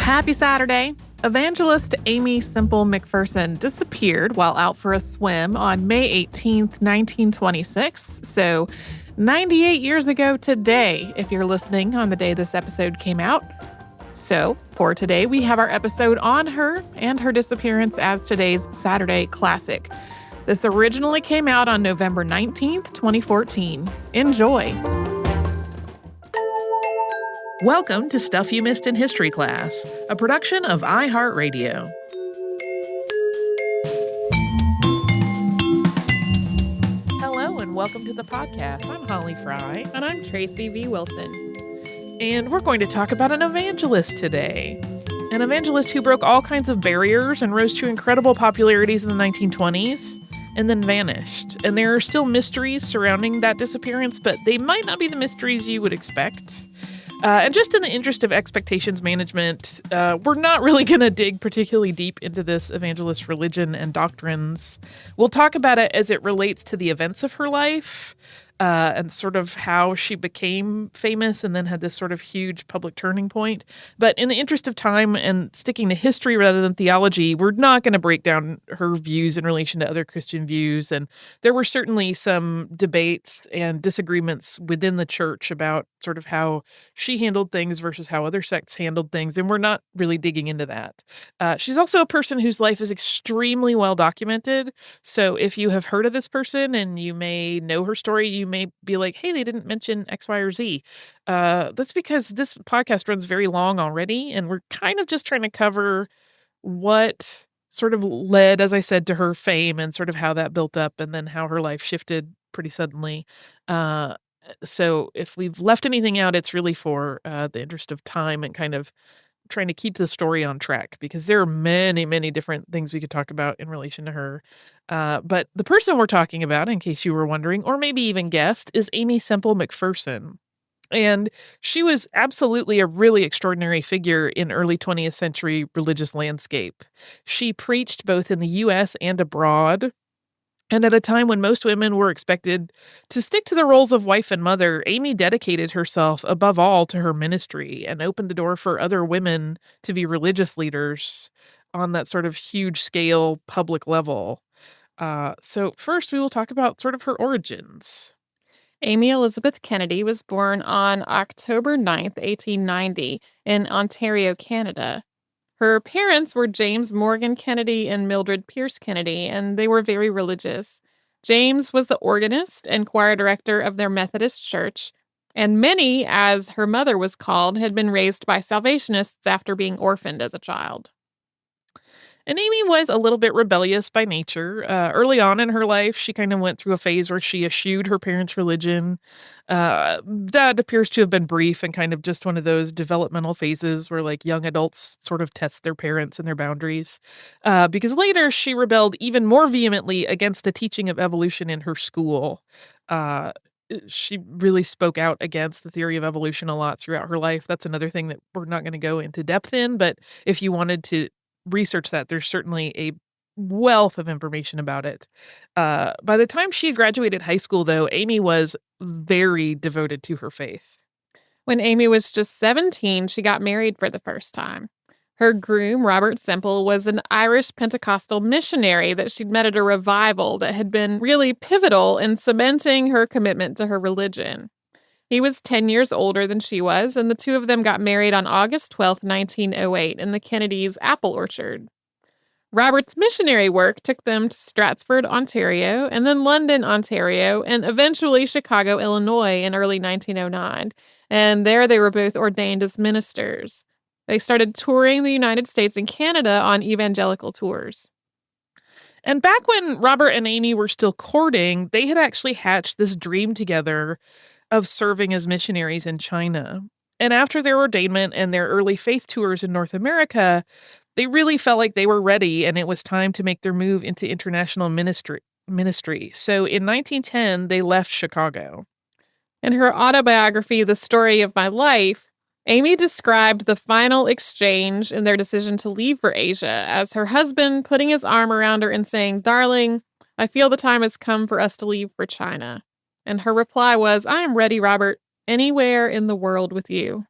Happy Saturday. Evangelist Aimee Semple McPherson disappeared while out for a swim on May 18th, 1926. So 98 years ago today, if you're listening on the day this episode came out. So for today, we have our episode on her and her disappearance as today's Saturday Classic. This originally came out on November 19th, 2014. Enjoy. Welcome to Stuff You Missed in History Class, a production of iHeartRadio. Hello and welcome to the podcast. I'm Holly Fry. And I'm Tracy V. Wilson. And we're going to talk about an evangelist today. An evangelist who broke all kinds of barriers and rose to incredible popularities in the 1920s and then vanished. And there are still mysteries surrounding that disappearance, but they might not be the mysteries you would expect. And just in the interest of expectations management, we're not really going to dig particularly deep into this evangelist's religion and doctrines. We'll talk about it as it relates to the events of her life and sort of how she became famous and then had this sort of huge public turning point. But in the interest of time and sticking to history rather than theology, we're not going to break down her views in relation to other Christian views. And there were certainly some debates and disagreements within the church about sort of how she handled things versus how other sects handled things. And we're not really digging into that. She's also a person whose life is extremely well documented. So if you have heard of this person and you may know her story, you may be like, hey, they didn't mention X, Y, or Z. That's because this podcast runs very long already. And we're kind of just trying to cover what sort of led, as I said, to her fame and sort of how that built up and then how her life shifted pretty suddenly. So if we've left anything out, it's really for the interest of time and kind of trying to keep the story on track because there are many, many different things we could talk about in relation to her. But the person we're talking about, in case you were wondering, or maybe even guessed, is Aimee Semple McPherson. And she was absolutely a really extraordinary figure in early 20th century religious landscape. She preached both in the U.S. and abroad. And at a time when most women were expected to stick to the roles of wife and mother, Aimee dedicated herself above all to her ministry and opened the door for other women to be religious leaders on that sort of huge scale public level. So first we will talk about sort of her origins. Aimee Elizabeth Kennedy was born on October 9th, 1890 in Ontario, Canada. Her parents were James Morgan Kennedy and Mildred Pierce Kennedy, and they were very religious. James was the organist and choir director of their Methodist church, and Minnie, as her mother was called, had been raised by Salvationists after being orphaned as a child. And Aimee was a little bit rebellious by nature. Early on in her life, she kind of went through a phase where she eschewed her parents' religion. That appears to have been brief and kind of just one of those developmental phases where like young adults sort of test their parents and their boundaries. Because later she rebelled even more vehemently against the teaching of evolution in her school. She really spoke out against the theory of evolution a lot throughout her life. That's another thing that we're not going to go into depth in, but if you wanted to research that, there's certainly a wealth of information about it. By the time she graduated high school, though, Aimee was very devoted to her faith. When Aimee was just 17, she got married for the first time. Her groom, Robert Semple, was an Irish Pentecostal missionary that she'd met at a revival that had been really pivotal in cementing her commitment to her religion. He was 10 years older than she was, and the two of them got married on August 12, 1908, in the Kennedys' apple orchard. Robert's missionary work took them to Stratford, Ontario, and then London, Ontario, and eventually Chicago, Illinois in early 1909. And there they were both ordained as ministers. They started touring the United States and Canada on evangelical tours. And back when Robert and Aimee were still courting, they had actually hatched this dream together of serving as missionaries in China. And after their ordainment and their early faith tours in North America, they really felt like they were ready and it was time to make their move into international ministry. So in 1910, they left Chicago. In her autobiography, The Story of My Life, Aimee described the final exchange in their decision to leave for Asia as her husband putting his arm around her and saying, "Darling, I feel the time has come for us to leave for China." And her reply was, "I am ready, Robert, anywhere in the world with you."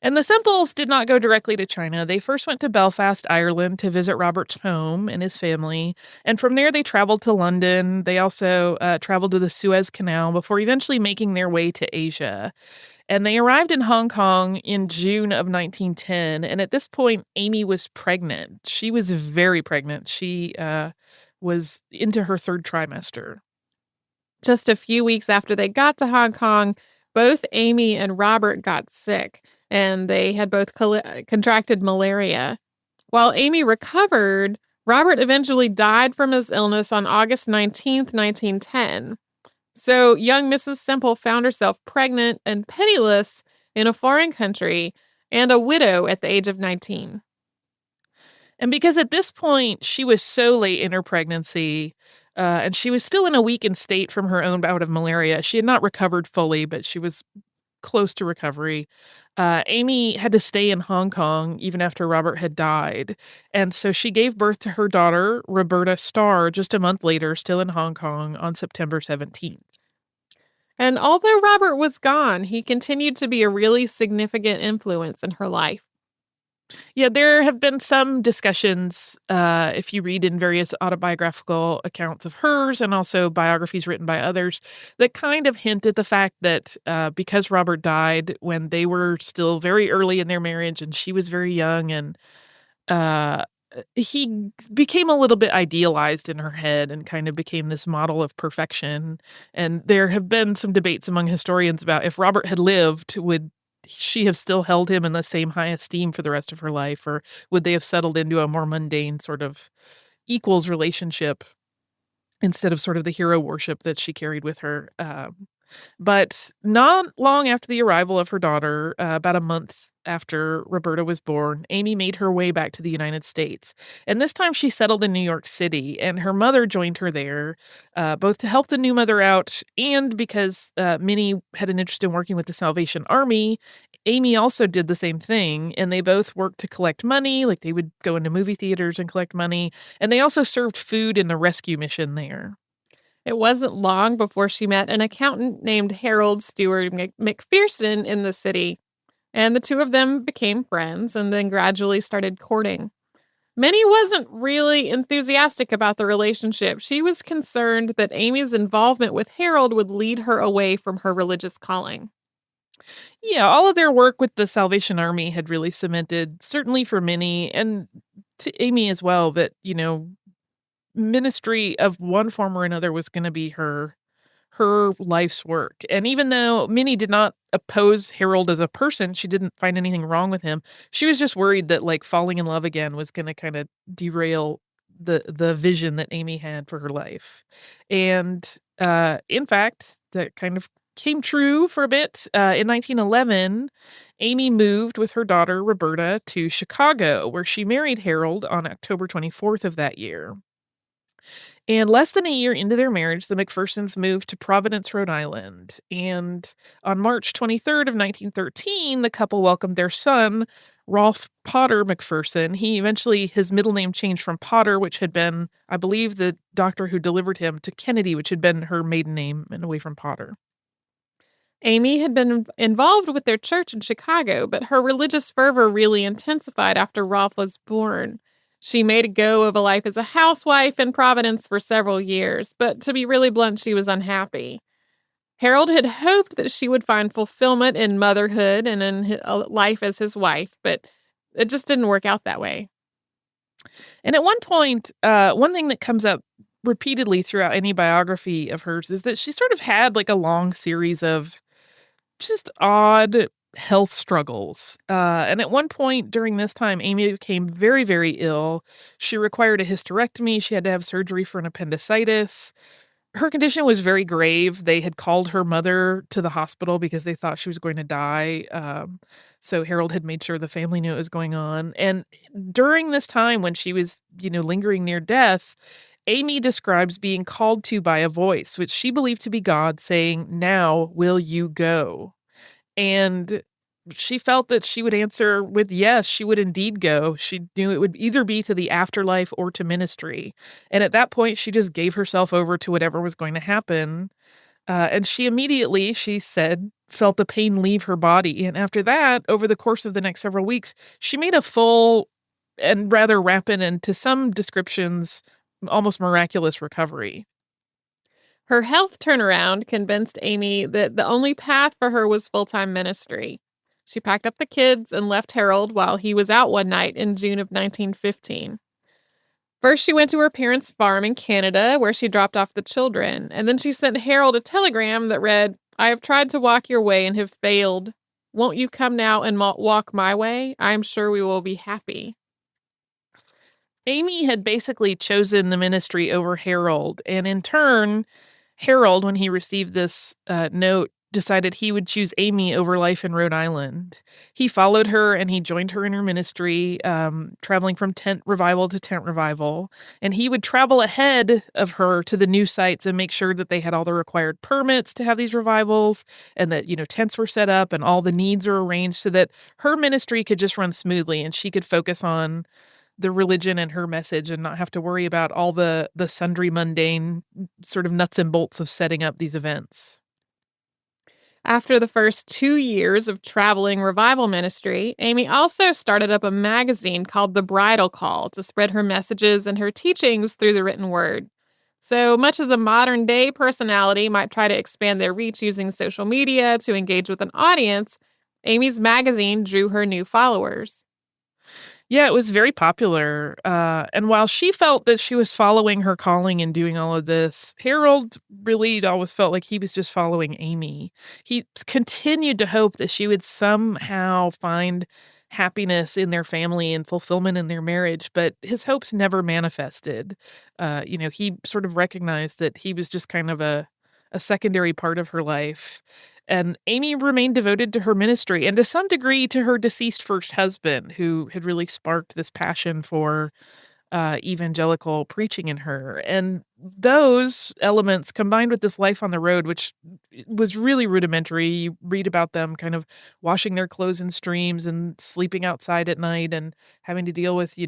And the Semples did not go directly to China. They first went to Belfast, Ireland to visit Robert's home and his family. And from there, they traveled to London. They also traveled to the Suez Canal before eventually making their way to Asia. And they arrived in Hong Kong in June of 1910. And at this point, Aimee was pregnant. She was very pregnant. She was into her third trimester. Just a few weeks after they got to Hong Kong, both Aimee and Robert got sick, and they had both contracted malaria. While Aimee recovered, Robert eventually died from his illness on August 19th, 1910. So young Mrs. Semple found herself pregnant and penniless in a foreign country and a widow at the age of 19. And because at this point she was so late in her pregnancy, and she was still in a weakened state from her own bout of malaria, she had not recovered fully, but she was close to recovery. Aimee had to stay in Hong Kong even after Robert had died. And so she gave birth to her daughter, Roberta Starr, just a month later, still in Hong Kong on September 17th. And although Robert was gone, he continued to be a really significant influence in her life. Yeah, there have been some discussions, if you read in various autobiographical accounts of hers and also biographies written by others, that kind of hint at the fact that because Robert died when they were still very early in their marriage and she was very young, and he became a little bit idealized in her head and kind of became this model of perfection. And there have been some debates among historians about if Robert had lived, would she have still held him in the same high esteem for the rest of her life, or would they have settled into a more mundane sort of equals relationship instead of sort of the hero worship that she carried with her? But not long after the arrival of her daughter, about a month after Roberta was born, Aimee made her way back to the United States. And this time she settled in New York City, and her mother joined her there, both to help the new mother out and because Minnie had an interest in working with the Salvation Army. Aimee also did the same thing, and they both worked to collect money, like they would go into movie theaters and collect money, and they also served food in the rescue mission there. It wasn't long before she met an accountant named Harold Stewart McPherson in the city, and the two of them became friends and then gradually started courting. Minnie wasn't really enthusiastic about the relationship. She was concerned that Aimee's involvement with Harold would lead her away from her religious calling. Yeah, all of their work with the Salvation Army had really cemented, certainly for Minnie and to Aimee as well, that, ministry of one form or another was gonna be her life's work. And even though Minnie did not oppose Harold as a person, she didn't find anything wrong with him. She was just worried that, like, falling in love again was gonna kinda derail the vision that Aimee had for her life. And, in fact, that kind of came true for a bit. In 1911, Aimee moved with her daughter, Roberta, to Chicago, where she married Harold on October 24th of that year. And less than a year into their marriage, the McPhersons moved to Providence, Rhode Island. And on March 23rd of 1913, the couple welcomed their son, Rolfe Potter McPherson. His middle name changed from Potter, which had been, I believe, the doctor who delivered him, to Kennedy, which had been her maiden name, and away from Potter. Aimee had been involved with their church in Chicago, but her religious fervor really intensified after Rolfe was born. She made a go of a life as a housewife in Providence for several years, but to be really blunt, she was unhappy. Harold had hoped that she would find fulfillment in motherhood and in life as his wife, but it just didn't work out that way. And at one point, one thing that comes up repeatedly throughout any biography of hers is that she sort of had like a long series of just odd health struggles. And at one point during this time, Aimee became very, very ill. She required a hysterectomy. She had to have surgery for an appendicitis. Her condition was very grave. They had called her mother to the hospital because they thought she was going to die. So Harold had made sure the family knew what was going on. And during this time when she was, lingering near death, Aimee describes being called to by a voice, which she believed to be God, saying, "Now will you go?" And she felt that she would answer with yes, she would indeed go. She knew it would either be to the afterlife or to ministry. And at that point, she just gave herself over to whatever was going to happen. And she said felt the pain leave her body. And after that, over the course of the next several weeks, she made a full and rather rapid and, to some descriptions, almost miraculous recovery. Her health turnaround convinced Aimee that the only path for her was full-time ministry. She packed up the kids and left Harold while he was out one night in June of 1915. First, she went to her parents' farm in Canada, where she dropped off the children, and then she sent Harold a telegram that read, "I have tried to walk your way and have failed. Won't you come now and walk my way? I am sure we will be happy." Aimee had basically chosen the ministry over Harold, and in turn, Harold, when he received this note, decided he would choose Aimee over life in Rhode Island. He followed her and he joined her in her ministry, traveling from tent revival to tent revival. And he would travel ahead of her to the new sites and make sure that they had all the required permits to have these revivals, and that, tents were set up and all the needs were arranged so that her ministry could just run smoothly and she could focus on the religion and her message and not have to worry about all the sundry mundane sort of nuts and bolts of setting up these events. After the first 2 years of traveling revival ministry, Aimee also started up a magazine called The Bridal Call to spread her messages and her teachings through the written word. So much as a modern day personality might try to expand their reach using social media to engage with an audience, Aimee's magazine drew her new followers. Yeah, it was very popular. And while she felt that she was following her calling and doing all of this, Harold really always felt like he was just following Aimee. He continued to hope that she would somehow find happiness in their family and fulfillment in their marriage, but his hopes never manifested. He sort of recognized that he was just kind of a secondary part of her life. And Aimee remained devoted to her ministry and to some degree to her deceased first husband, who had really sparked this passion for evangelical preaching in her. And those elements combined with this life on the road, which was really rudimentary. You read about them kind of washing their clothes in streams and sleeping outside at night and having to deal with,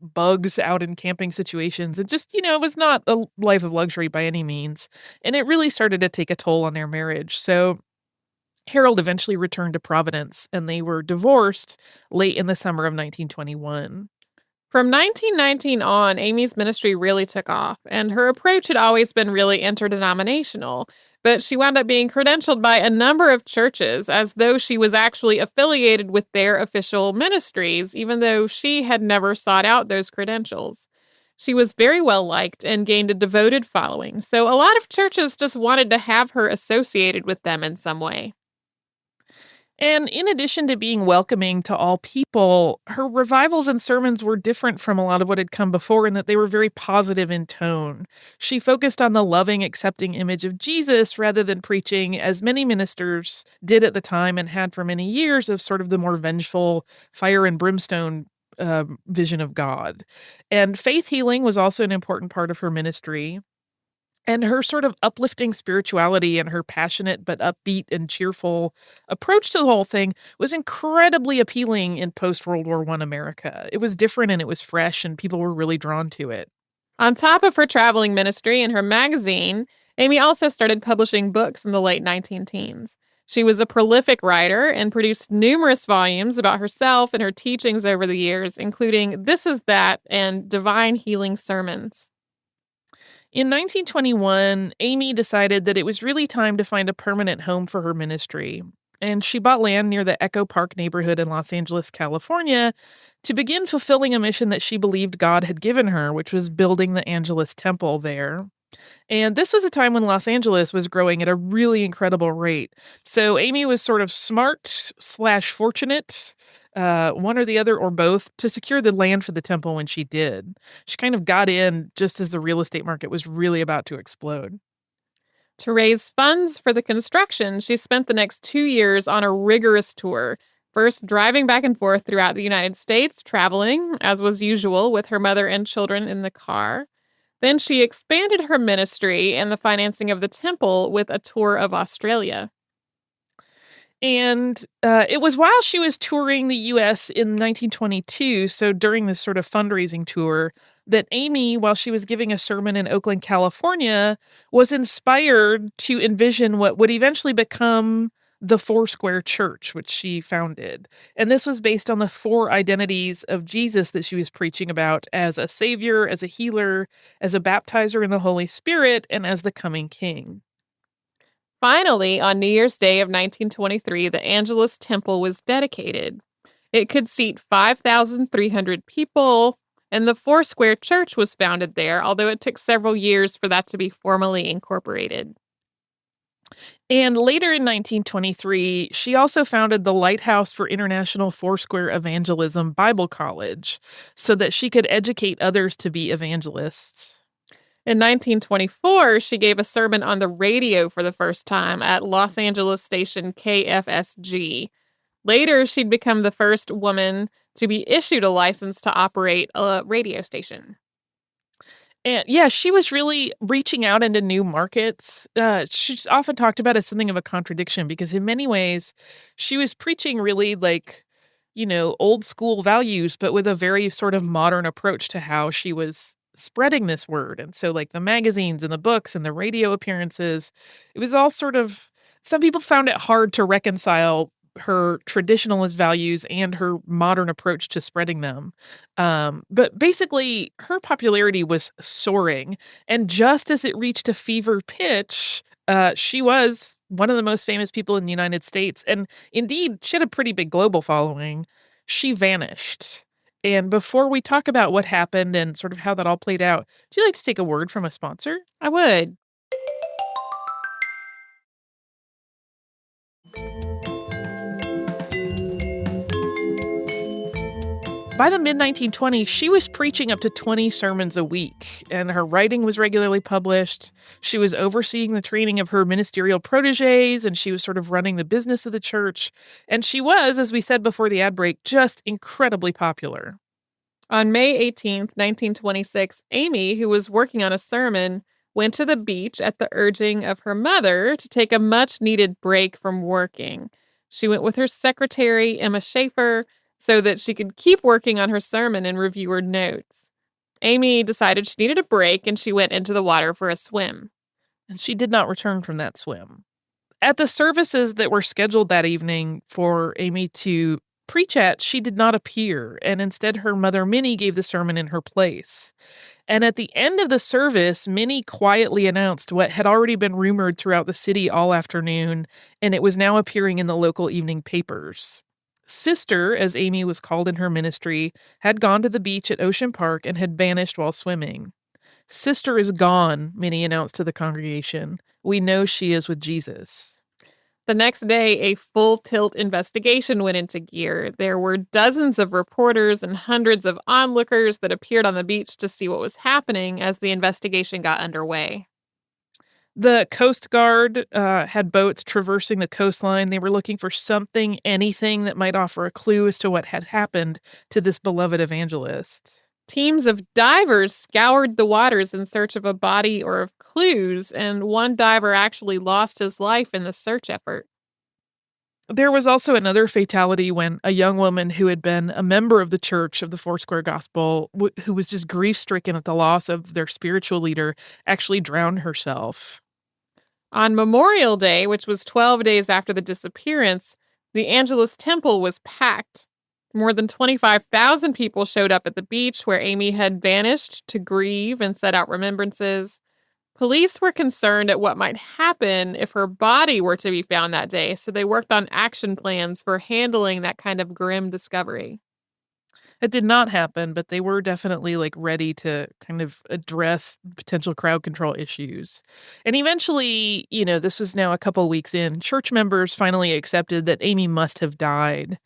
bugs out in camping situations. And just, it was not a life of luxury by any means. And it really started to take a toll on their marriage. So Harold eventually returned to Providence and they were divorced late in the summer of 1921. From 1919 on, Aimee's ministry really took off, and her approach had always been really interdenominational, but she wound up being credentialed by a number of churches as though she was actually affiliated with their official ministries, even though she had never sought out those credentials. She was very well liked and gained a devoted following, so a lot of churches just wanted to have her associated with them in some way. And in addition to being welcoming to all people, her revivals and sermons were different from a lot of what had come before in that they were very positive in tone. She focused on the loving, accepting image of Jesus rather than preaching, as many ministers did at the time and had for many years, of sort of the more vengeful fire and brimstone vision of God. And faith healing was also an important part of her ministry. And her sort of uplifting spirituality and her passionate but upbeat and cheerful approach to the whole thing was incredibly appealing in post-World War I America. It was different and it was fresh, and people were really drawn to it. On top of her traveling ministry and her magazine, Aimee also started publishing books in the late 19 teens. She was a prolific writer and produced numerous volumes about herself and her teachings over the years, including This Is That and Divine Healing Sermons. In 1921, Aimee decided that it was really time to find a permanent home for her ministry, and she bought land near the Echo Park neighborhood in Los Angeles, California, to begin fulfilling a mission that she believed God had given her, which was building the Angelus Temple there. And this was a time when Los Angeles was growing at a really incredible rate. So Aimee was sort of smart/fortunate, one or the other or both, to secure the land for the temple when she did. She kind of got in just as the real estate market was really about to explode. To raise funds for the construction, she spent the next 2 years on a rigorous tour, first driving back and forth throughout the United States, traveling, as was usual, with her mother and children in the car. Then she expanded her ministry and the financing of the temple with a tour of Australia. And it was while she was touring the U.S. in 1922, so during this sort of fundraising tour, that Aimee, while she was giving a sermon in Oakland, California, was inspired to envision what would eventually become the Foursquare Church, which she founded. And this was based on the four identities of Jesus that she was preaching about as a savior, as a healer, as a baptizer in the Holy Spirit, and as the coming king. Finally, on New Year's Day of 1923, the Angelus Temple was dedicated. It could seat 5,300 people, and the Foursquare Church was founded there, although it took several years for that to be formally incorporated. And later in 1923, she also founded the Lighthouse for International Foursquare Evangelism Bible College so that she could educate others to be evangelists. In 1924, she gave a sermon on the radio for the first time at Los Angeles station KFSG. Later, she'd become the first woman to be issued a license to operate a radio station. And yeah, she was really reaching out into new markets. She's often talked about as something of a contradiction because in many ways, she was preaching really old school values, but with a very sort of modern approach to how she was spreading this word. And so like the magazines and the books and the radio appearances, it was all sort of, some people found it hard to reconcile her traditionalist values and her modern approach to spreading them. But basically, her popularity was soaring. And just as it reached a fever pitch, she was one of the most famous people in the United States. And indeed, she had a pretty big global following. She vanished. And before we talk about what happened and sort of how that all played out, would you like to take a word from a sponsor? I would. By the mid-1920s, she was preaching up to 20 sermons a week, and her writing was regularly published. She was overseeing the training of her ministerial proteges, and she was sort of running the business of the church. And she was, as we said before the ad break, just incredibly popular. On May 18th, 1926, Aimee, who was working on a sermon, went to the beach at the urging of her mother to take a much-needed break from working. She went with her secretary, Emma Schaefer, so that she could keep working on her sermon and review her notes. Aimee decided she needed a break, and she went into the water for a swim. And she did not return from that swim. At the services that were scheduled that evening for Aimee to preach at, she did not appear, and instead her mother Minnie gave the sermon in her place. And at the end of the service, Minnie quietly announced what had already been rumored throughout the city all afternoon, and it was now appearing in the local evening papers. Sister, as Aimee was called in her ministry, had gone to the beach at Ocean Park and had vanished while swimming. Sister is gone, Minnie announced to the congregation. We know she is with Jesus. The next day, a full-tilt investigation went into gear. There were dozens of reporters and hundreds of onlookers that appeared on the beach to see what was happening as the investigation got underway. The Coast Guard had boats traversing the coastline. They were looking for something, anything that might offer a clue as to what had happened to this beloved evangelist. Teams of divers scoured the waters in search of a body or of clues, and one diver actually lost his life in the search effort. There was also another fatality when a young woman who had been a member of the Church of the Foursquare Gospel, who was just grief-stricken at the loss of their spiritual leader, actually drowned herself. On Memorial Day, which was 12 days after the disappearance, the Angelus Temple was packed. More than 25,000 people showed up at the beach where Aimee had vanished to grieve and set out remembrances. Police were concerned at what might happen if her body were to be found that day, so they worked on action plans for handling that kind of grim discovery. It did not happen, but they were definitely ready to kind of address potential crowd control issues. And eventually, this was now a couple weeks in, church members finally accepted that Aimee must have died.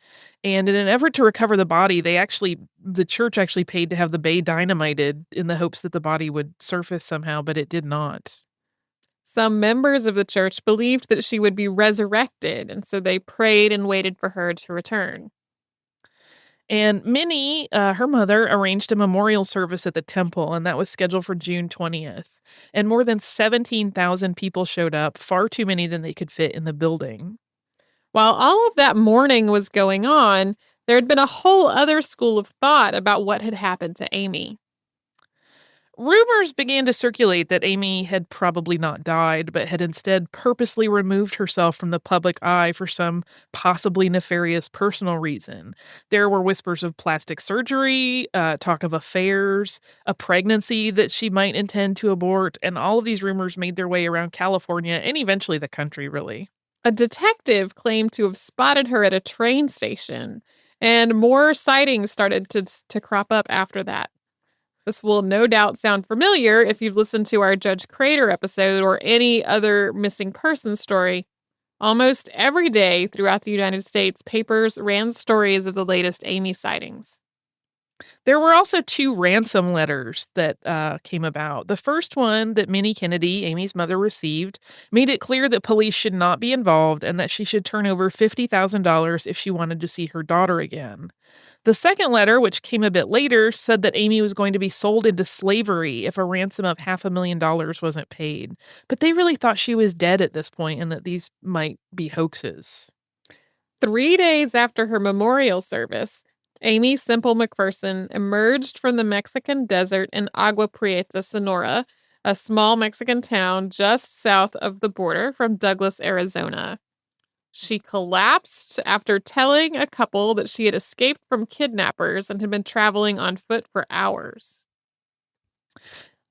And in an effort to recover the body, the church actually paid to have the bay dynamited in the hopes that the body would surface somehow, but it did not. Some members of the church believed that she would be resurrected, and so they prayed and waited for her to return. And Minnie, her mother, arranged a memorial service at the temple, and that was scheduled for June 20th. And more than 17,000 people showed up, far too many than they could fit in the building. While all of that mourning was going on, there had been a whole other school of thought about what had happened to Aimee. Rumors began to circulate that Aimee had probably not died, but had instead purposely removed herself from the public eye for some possibly nefarious personal reason. There were whispers of plastic surgery, talk of affairs, a pregnancy that she might intend to abort, and all of these rumors made their way around California and eventually the country, really. A detective claimed to have spotted her at a train station, and more sightings started to crop up after that. This will no doubt sound familiar if you've listened to our Judge Crater episode or any other missing person story. Almost every day throughout the United States, papers ran stories of the latest Aimee sightings. There were also two ransom letters that came about. The first one that Minnie Kennedy, Aimee's mother, received made it clear that police should not be involved and that she should turn over $50,000 if she wanted to see her daughter again. The second letter, which came a bit later, said that Aimee was going to be sold into slavery if a ransom of $500,000 wasn't paid. But they really thought she was dead at this point and that these might be hoaxes. 3 days after her memorial service, Aimee Semple McPherson emerged from the Mexican desert in Agua Prieta, Sonora, a small Mexican town just south of the border from Douglas, Arizona. She collapsed after telling a couple that she had escaped from kidnappers and had been traveling on foot for hours.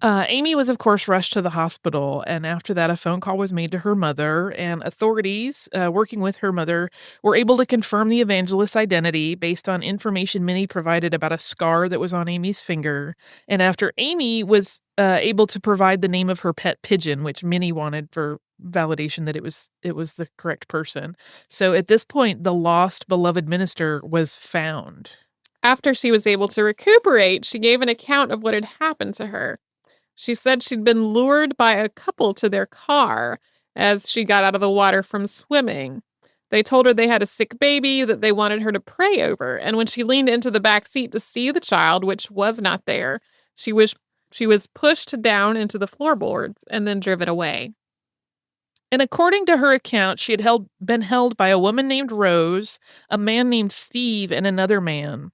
Aimee was, of course, rushed to the hospital, and after that, a phone call was made to her mother, and authorities working with her mother were able to confirm the evangelist's identity based on information Minnie provided about a scar that was on Aimee's finger. And after Aimee was able to provide the name of her pet pigeon, which Minnie wanted for validation that it was the correct person. So at this point, the lost beloved minister was found. After she was able to recuperate, she gave an account of what had happened to her. She said she'd been lured by a couple to their car as she got out of the water from swimming. They told her they had a sick baby that they wanted her to pray over, and when she leaned into the back seat to see the child, which was not there, she was pushed down into the floorboards and then driven away. And according to her account, she had been held by a woman named Rose, a man named Steve, and another man.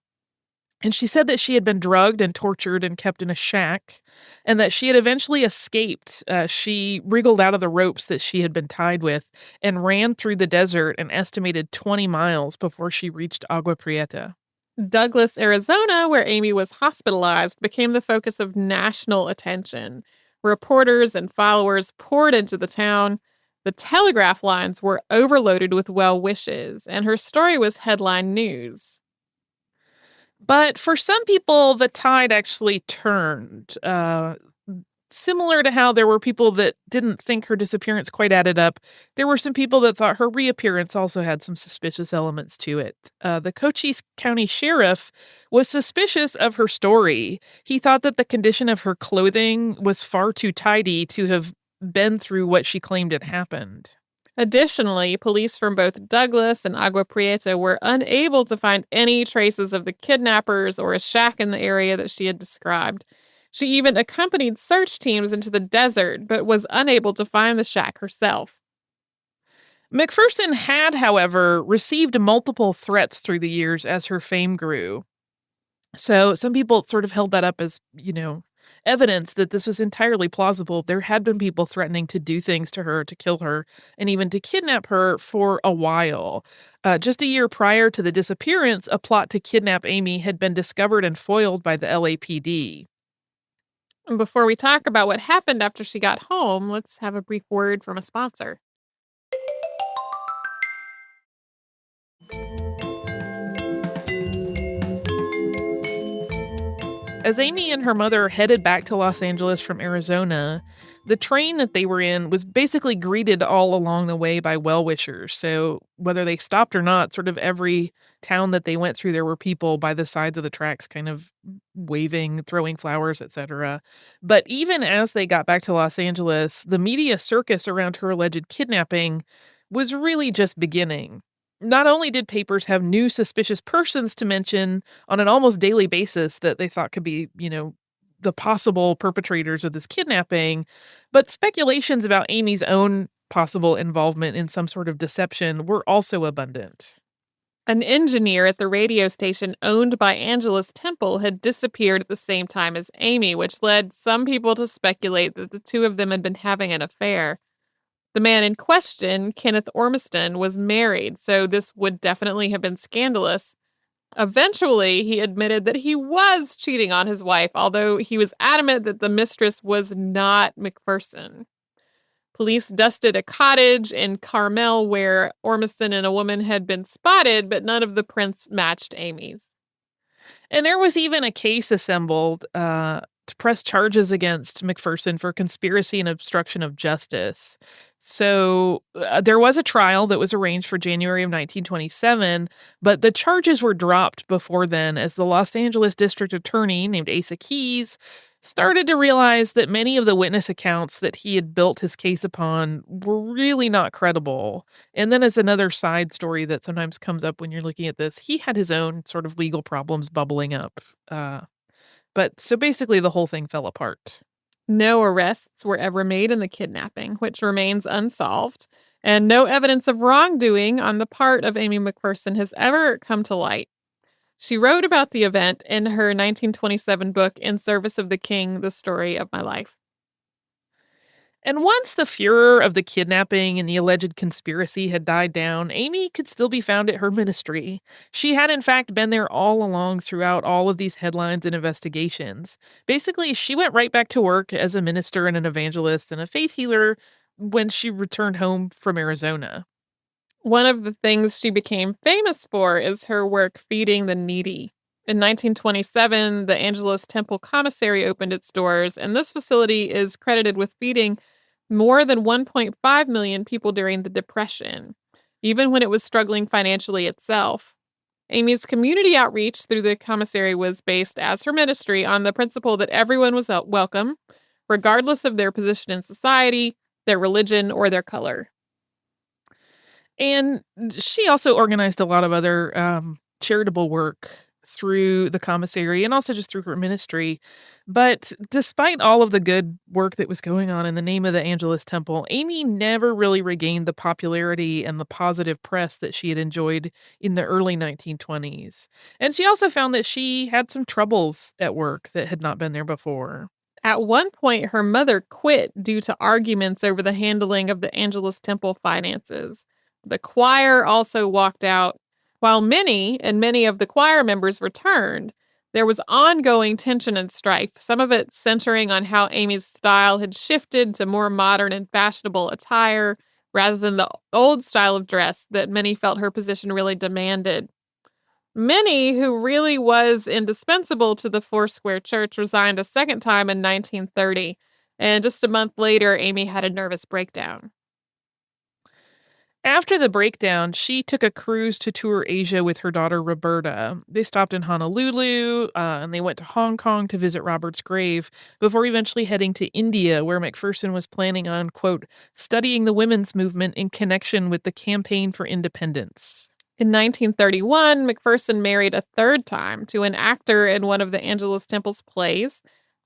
And she said that she had been drugged and tortured and kept in a shack, and that she had eventually escaped. She wriggled out of the ropes that she had been tied with and ran through the desert an estimated 20 miles before she reached Agua Prieta. Douglas, Arizona, where Aimee was hospitalized, became the focus of national attention. Reporters and followers poured into the town. The telegraph lines were overloaded with well wishes, and her story was headline news. But for some people, the tide actually turned. Similar to how there were people that didn't think her disappearance quite added up, there were some people that thought her reappearance also had some suspicious elements to it. The Cochise County Sheriff was suspicious of her story. He thought that the condition of her clothing was far too tidy to have been through what she claimed had happened. Additionally, police from both Douglas and Agua Prieta were unable to find any traces of the kidnappers or a shack in the area that she had described. She even accompanied search teams into the desert, but was unable to find the shack herself. McPherson had, however, received multiple threats through the years as her fame grew. So some people sort of held that up as, evidence that this was entirely plausible. There had been people threatening to do things to her, to kill her, and even to kidnap her for a while. Just a year prior to the disappearance, a plot to kidnap Aimee had been discovered and foiled by the LAPD. And before we talk about what happened after she got home, let's have a brief word from a sponsor. As Aimee and her mother headed back to Los Angeles from Arizona, the train that they were in was basically greeted all along the way by well-wishers. So whether they stopped or not, sort of every town that they went through, there were people by the sides of the tracks kind of waving, throwing flowers, etc. But even as they got back to Los Angeles, the media circus around her alleged kidnapping was really just beginning. Not only did papers have new suspicious persons to mention on an almost daily basis that they thought could be, the possible perpetrators of this kidnapping, but speculations about Aimee's own possible involvement in some sort of deception were also abundant. An engineer at the radio station owned by Angelus Temple had disappeared at the same time as Aimee, which led some people to speculate that the two of them had been having an affair. The man in question, Kenneth Ormiston, was married, so this would definitely have been scandalous. Eventually, he admitted that he was cheating on his wife, although he was adamant that the mistress was not McPherson. Police dusted a cottage in Carmel where Ormiston and a woman had been spotted, but none of the prints matched Aimee's. And there was even a case assembled to press charges against McPherson for conspiracy and obstruction of justice. So there was a trial that was arranged for January of 1927, but the charges were dropped before then as the Los Angeles district attorney named Asa Keys started to realize that many of the witness accounts that he had built his case upon were really not credible. And then, as another side story that sometimes comes up when you're looking at this, he had his own sort of legal problems bubbling up. But so basically, the whole thing fell apart. No arrests were ever made in the kidnapping, which remains unsolved, and no evidence of wrongdoing on the part of Aimee McPherson has ever come to light. She wrote about the event in her 1927 book, In Service of the King, The Story of My Life. And once the furor of the kidnapping and the alleged conspiracy had died down, Aimee could still be found at her ministry. She had, in fact, been there all along throughout all of these headlines and investigations. Basically, she went right back to work as a minister and an evangelist and a faith healer when she returned home from Arizona. One of the things she became famous for is her work feeding the needy. In 1927, the Angelus Temple Commissary opened its doors, and this facility is credited with feeding more than 1.5 million people during the Depression, even when it was struggling financially itself. Aimee's community outreach through the commissary was based, as her ministry, on the principle that everyone was welcome, regardless of their position in society, their religion, or their color. And she also organized a lot of other charitable work through the commissary and also just through her ministry. But despite all of the good work that was going on in the name of the Angelus Temple, Aimee never really regained the popularity and the positive press that she had enjoyed in the early 1920s. And she also found that she had some troubles at work that had not been there before. At one point, her mother quit due to arguments over the handling of the Angelus Temple finances. The choir also walked out. While many of the choir members returned, there was ongoing tension and strife, some of it centering on how Aimee's style had shifted to more modern and fashionable attire rather than the old style of dress that many felt her position really demanded. Minnie, who really was indispensable to the Foursquare Church, resigned a second time in 1930, and just a month later, Aimee had a nervous breakdown. After the breakdown, she took a cruise to tour Asia with her daughter Roberta. They stopped in Honolulu, and they went to Hong Kong to visit Robert's grave before eventually heading to India, where McPherson was planning on, quote, studying the women's movement in connection with the campaign for independence. In 1931, McPherson married a third time to an actor in one of the Angelus Temple's plays.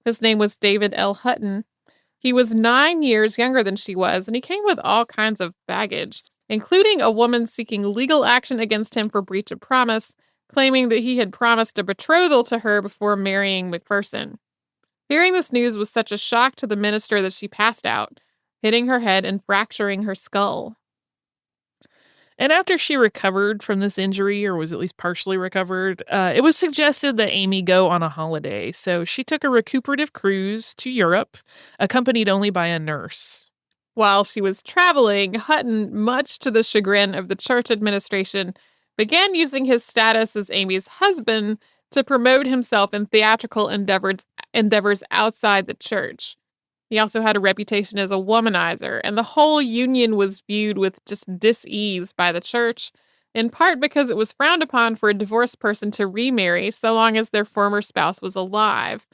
His name was David L. Hutton. He was 9 years younger than she was, and he came with all kinds of baggage, including a woman seeking legal action against him for breach of promise, claiming that he had promised a betrothal to her before marrying McPherson. Hearing this news was such a shock to the minister that she passed out, hitting her head and fracturing her skull. And after she recovered from this injury, or was at least partially recovered, it was suggested that Aimee go on a holiday. So she took a recuperative cruise to Europe, accompanied only by a nurse. While she was traveling, Hutton, much to the chagrin of the church administration, began using his status as Aimee's husband to promote himself in theatrical endeavors outside the church. He also had a reputation as a womanizer, and the whole union was viewed with just dis-ease by the church, in part because it was frowned upon for a divorced person to remarry so long as their former spouse was alive.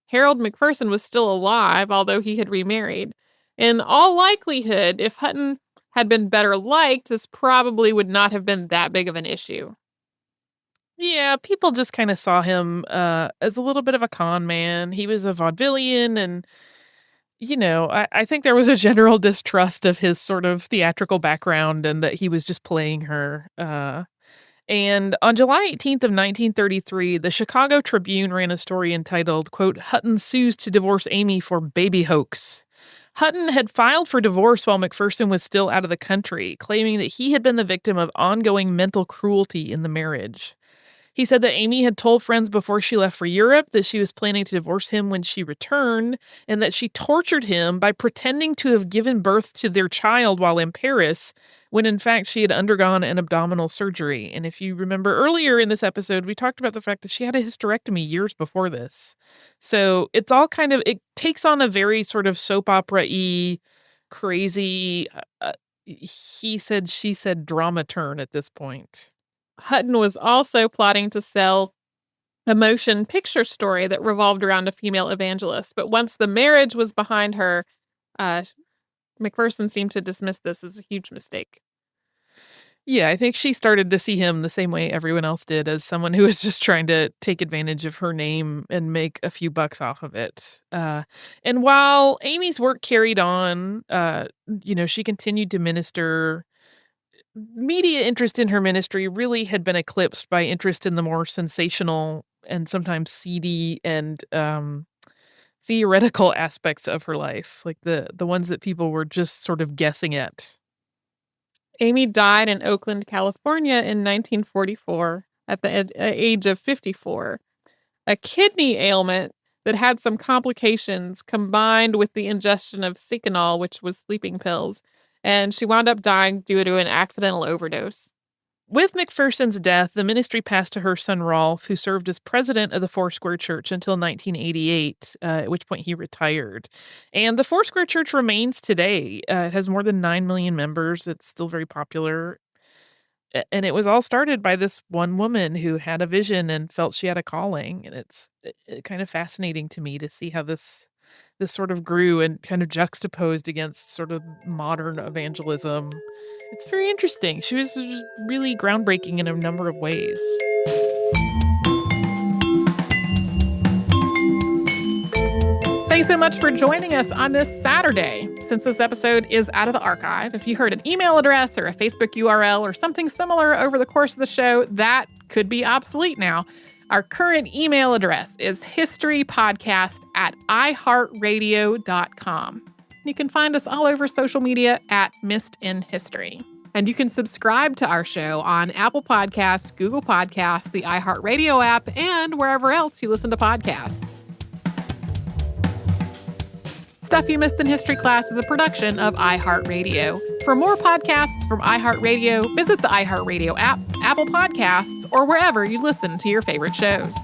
Harold McPherson was still alive, although he had remarried. In all likelihood, if Hutton had been better liked, this probably would not have been that big of an issue. Yeah, people just kind of saw him as a little bit of a con man. He was a vaudevillian, and I think there was a general distrust of his sort of theatrical background and that he was just playing her. And on July 18th of 1933, the Chicago Tribune ran a story entitled, quote, "Hutton sues to divorce Aimee for baby hoax." Hutton had filed for divorce while McPherson was still out of the country, claiming that he had been the victim of ongoing mental cruelty in the marriage. He said that Aimee had told friends before she left for Europe that she was planning to divorce him when she returned, and that she tortured him by pretending to have given birth to their child while in Paris, when in fact she had undergone an abdominal surgery. And if you remember earlier in this episode, we talked about the fact that she had a hysterectomy years before this. So it's all it takes on a very sort of soap opera-y, crazy, he said, she said drama turn at this point. Hutton was also plotting to sell a motion picture story that revolved around a female evangelist. But once the marriage was behind her, McPherson seemed to dismiss this as a huge mistake. Yeah, I think she started to see him the same way everyone else did, as someone who was just trying to take advantage of her name and make a few bucks off of it. And while Aimee's work carried on, she continued to minister. Media interest in her ministry really had been eclipsed by interest in the more sensational and sometimes seedy and theoretical aspects of her life, like the ones that people were just sort of guessing at. Aimee died in Oakland, California in 1944 at the age of 54. A kidney ailment that had some complications combined with the ingestion of Seconal, which was sleeping pills, and she wound up dying due to an accidental overdose. With McPherson's death, the ministry passed to her son Rolf, who served as president of the Foursquare Church until 1988, at which point he retired. And the Foursquare Church remains today. It has more than 9 million members. It's still very popular. And it was all started by this one woman who had a vision and felt she had a calling. And it's kind of fascinating to me to see how this sort of grew and kind of juxtaposed against sort of modern evangelism. It's very interesting. She was really groundbreaking in a number of ways. Thanks so much for joining us on this Saturday. Since this episode is out of the archive, if you heard an email address or a Facebook URL or something similar over the course of the show, that could be obsolete now. Our current email address is historypodcast@iHeartRadio.com. You can find us all over social media at Missed in History. And you can subscribe to our show on Apple Podcasts, Google Podcasts, the iHeartRadio app, and wherever else you listen to podcasts. Stuff You Missed in History Class is a production of iHeartRadio. For more podcasts from iHeartRadio, visit the iHeartRadio app, Apple Podcasts, or wherever you listen to your favorite shows.